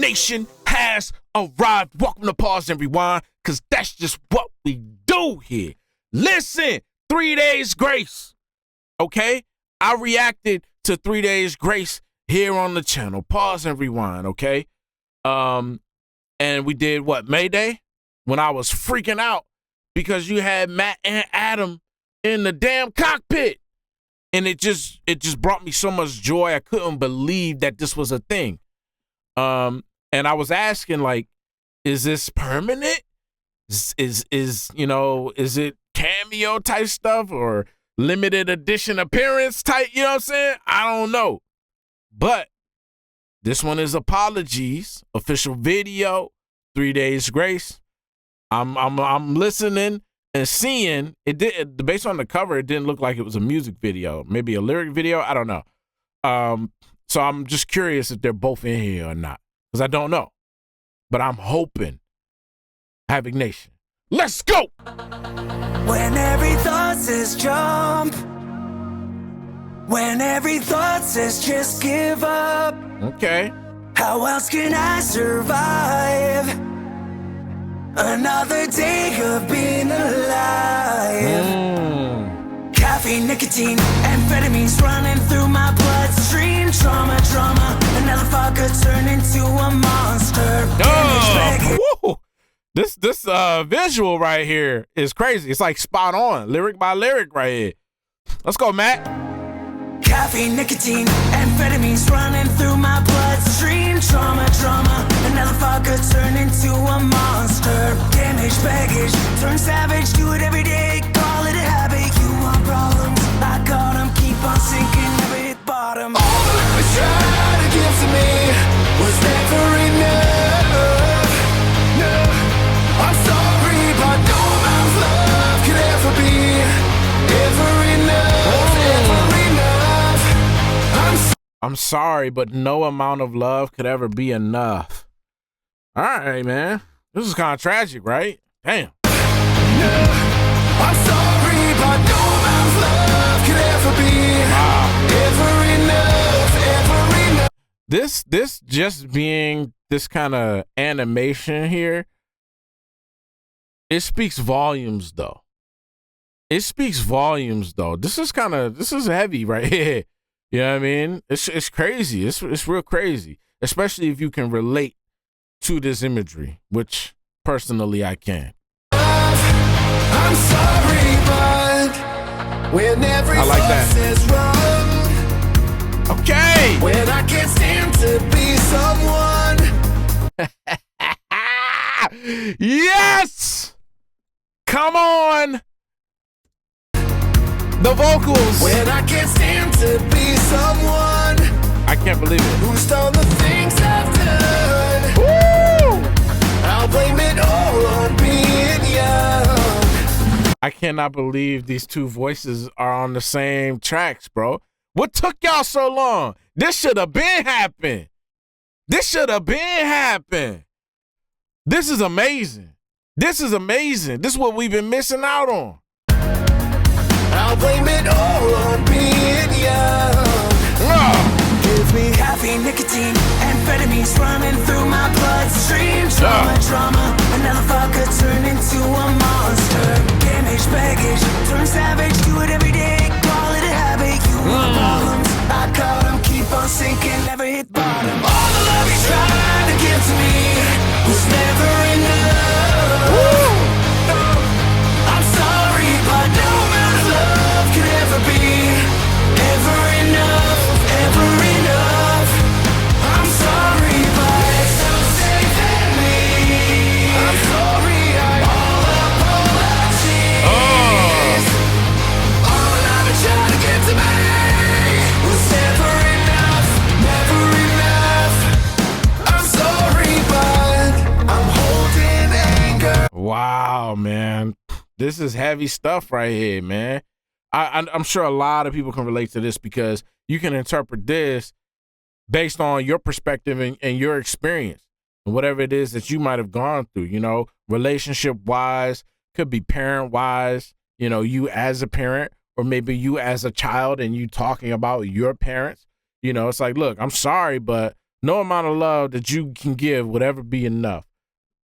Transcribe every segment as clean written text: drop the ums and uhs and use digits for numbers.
Nation has arrived. Welcome to Pause and Rewind, because that's just what we do here. Listen, 3 days grace, okay? I reacted to 3 days grace here on the channel. Pause and Rewind, okay? And we did what, Mayday? When I was freaking out because you had Matt and Adam in the damn cockpit. And it just brought me so much joy. I couldn't believe that this was a thing. And I was asking, like, is this permanent? Is it cameo type stuff or limited edition appearance type? You know what I'm saying? I don't know. But this one is apologies, official video, 3 days grace. I'm listening and seeing it. Based on the cover, it didn't look like it was a music video, maybe a lyric video. I don't know. So I'm just curious if they're both in here or not, because I don't know. But I'm hoping. Havik Nation, let's go. When every thought says jump, when every thought says just give up, okay. How else can I survive another day of being alive? Caffeine, nicotine, amphetamines running through my bloodstream. Trauma, another fucker turned into a monster. Woo. This visual right here is crazy. It's like spot on, lyric by lyric right here. Let's go, Matt. Caffeine, nicotine, amphetamines running through my bloodstream. Trauma, another fucker turned into a monster. Damaged baggage, turn savage, do it every day, call it a habit. You want problems, I got them, keep on sinking, never hit bottom. All the love you tried to give to me was never enough. No, I'm sorry, but no amount of love could ever be enough. I'm sorry, but no amount of love could ever be enough. All right, man. This is kind of tragic, right? Damn. I'm sorry, but no amount of love could ever be enough. This just being this kind of animation here, it speaks volumes, though. This is heavy right here. You know what I mean? It's crazy. It's real crazy, especially if you can relate to this imagery, which personally I can. I'm sorry, but when every I like that. Says wrong, okay. when I can't stand to be someone. Yes. Come on. The vocals. When I can't stand to be someone. I can't believe it. Who's done the things I've done. Woo! I'll blame it all on being young. I cannot believe these two voices are on the same tracks, bro. What took y'all so long? This should have been happened. This is amazing. This is what we've been missing out on. I'll blame it all on being young. Give me caffeine, nicotine, amphetamines running through my bloodstream. Trauma, another fucker turned into a monster. Damaged baggage, turn savage, do it every day, call it a habit. You want problems, I call them, keep on sinking, never hit bottom. All the love you tried to give to me was never enough. I'm sorry, but no amount of love could ever be enough. I'm sorry, but it's so safe in me. I'm sorry, all apologies. All the love you tried to give to me was never enough. I'm sorry, but I'm holding anger. Wow, man. This is heavy stuff right here, man. I'm sure a lot of people can relate to this because you can interpret this based on your perspective and your experience and whatever it is that you might have gone through, you know, relationship-wise, could be parent-wise, you know, you as a parent, or maybe you as a child and you talking about your parents. You know, it's like, look, I'm sorry, but No amount of love that you can give would ever be enough.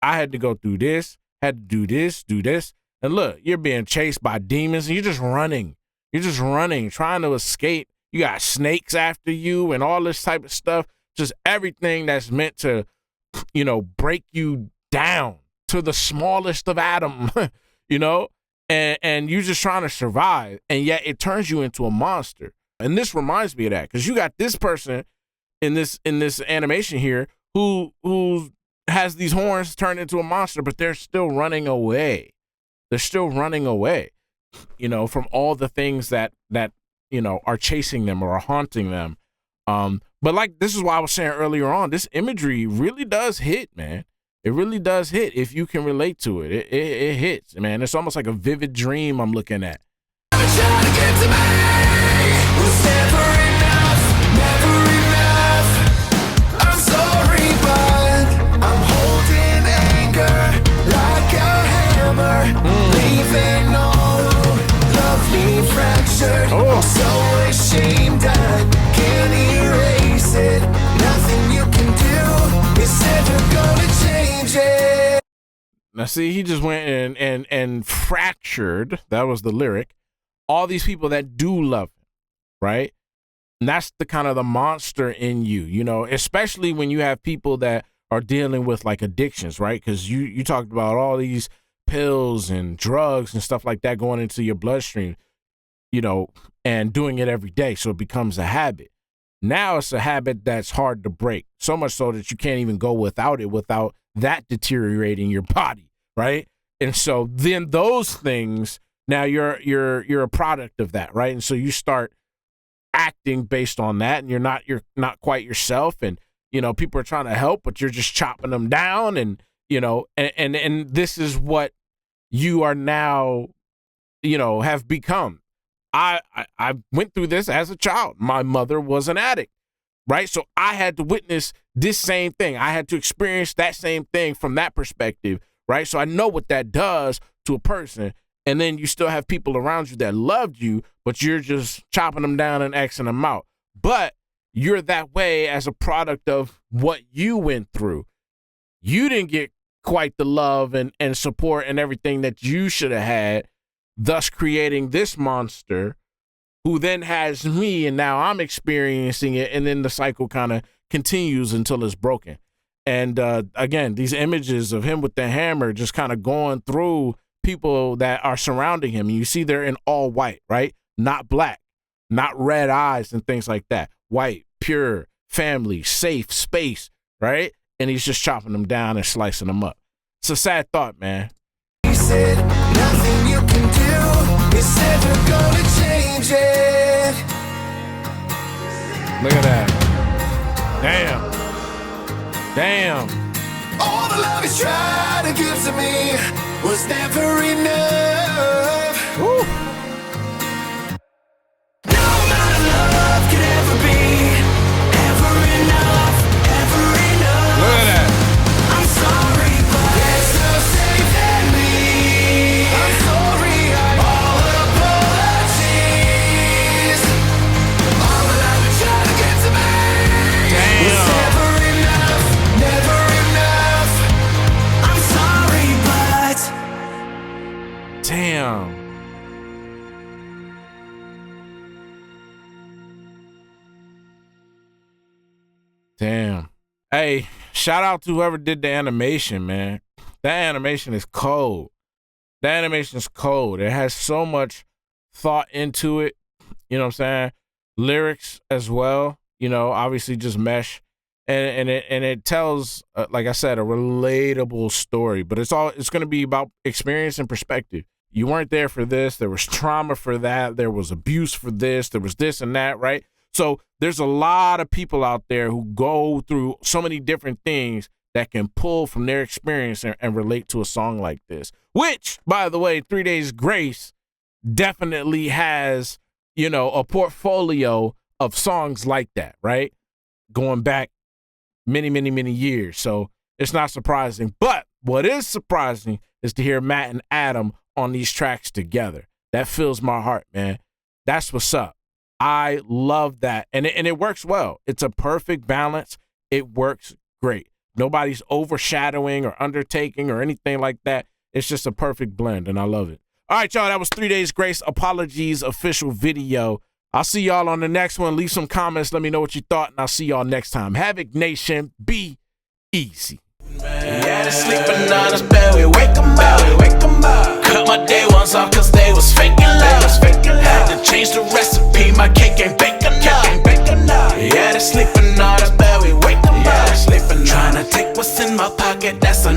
I had to go through this, had to do this. And look, you're being chased by demons and you're just running. You're just running, trying to escape. You got snakes after you and all this type of stuff. Just everything that's meant to, break you down to the smallest of atom, and you're just trying to survive. And yet it turns you into a monster. And this reminds me of that, because you got this person in this animation here who has these horns turned into a monster, but they're still running away. They're still running away, from all the things that are chasing them or are haunting them. But like, this is why I was saying earlier on, this imagery really does hit, man. It really does hit if you can relate to it. It hits, man. It's almost like a vivid dream I'm looking at. I'm sorry, but I'm holding anger like a hammer, leaving all lovely fractured. I'm so ashamed I can't erase it. Nothing you can do is ever gonna change it. Now, see, he just went and fractured. That was the lyric. All these people that do love him, right? And that's the kind of the monster in you, especially when you have people that are dealing with like addictions, right? Because you talked about all these pills and drugs and stuff like that going into your bloodstream, and doing it every day. So it becomes a habit. Now it's a habit that's hard to break, so much so that you can't even go without it without that deteriorating your body, right? And so then those things, now you're a product of that, right? And so you start acting based on that, and you're not quite yourself, and people are trying to help, but you're just chopping them down, and and this is what you are now, have become. I went through this as a child. My mother was an addict, right? So I had to witness this same thing. I had to experience that same thing from that perspective, right? So I know what that does to a person. And then you still have people around you that loved you, but you're just chopping them down and Xing them out. But you're that way as a product of what you went through. You didn't get quite the love and support and everything that you should have had, thus creating this monster who then has me, and now I'm experiencing it, and then the cycle kind of continues until it's broken. And again, these images of him with the hammer just kind of going through people that are surrounding him. And you see they're in all white, right? Not black, not red eyes and things like that. White, pure, family, safe space, right? And he's just chopping them down and slicing them up. It's a sad thought, man. He said, nothing you can do is ever gonna change it. Look at that. Damn. All the love he's tried to give to me was never enough. Woo. No amount of love could ever be ever enough. Look at that. I'm sorry, but there's no saving me. I'm sorry, all apologies. All the love you tried to give to me was never enough. I'm sorry, but Damn. Hey, shout out to whoever did the animation, man. That animation is cold. It has so much thought into it. You know what I'm saying? Lyrics as well, obviously just mesh. And it tells, like I said, a relatable story, but it's going to be about experience and perspective. You weren't there for this. There was trauma for that. There was abuse for this. There was this and that, right? So there's a lot of people out there who go through so many different things that can pull from their experience and relate to a song like this, which, by the way, 3 Days Grace definitely has, a portfolio of songs like that, right? Going back many, many, many years. So it's not surprising. But what is surprising is to hear Matt and Adam on these tracks together. That fills my heart, man. That's what's up. I love that. And it works well. It's a perfect balance. it works great. Nobody's overshadowing or undertaking or anything like that. It's just a perfect blend, and I love it. All right, y'all, that was 3 Days Grace Apologies official video. I'll see y'all on the next one. Leave some comments. Let me know what you thought, and I'll see y'all next time. Havik Nation, be easy. Yeah, they sleeping on us, bed, we wake them up. Cut my day ones off cause they was faking love. Had to change the recipe, my cake ain't baking up. Yeah, they sleeping on us, bed, we wake them up. Tryna take what's in my pocket, that's a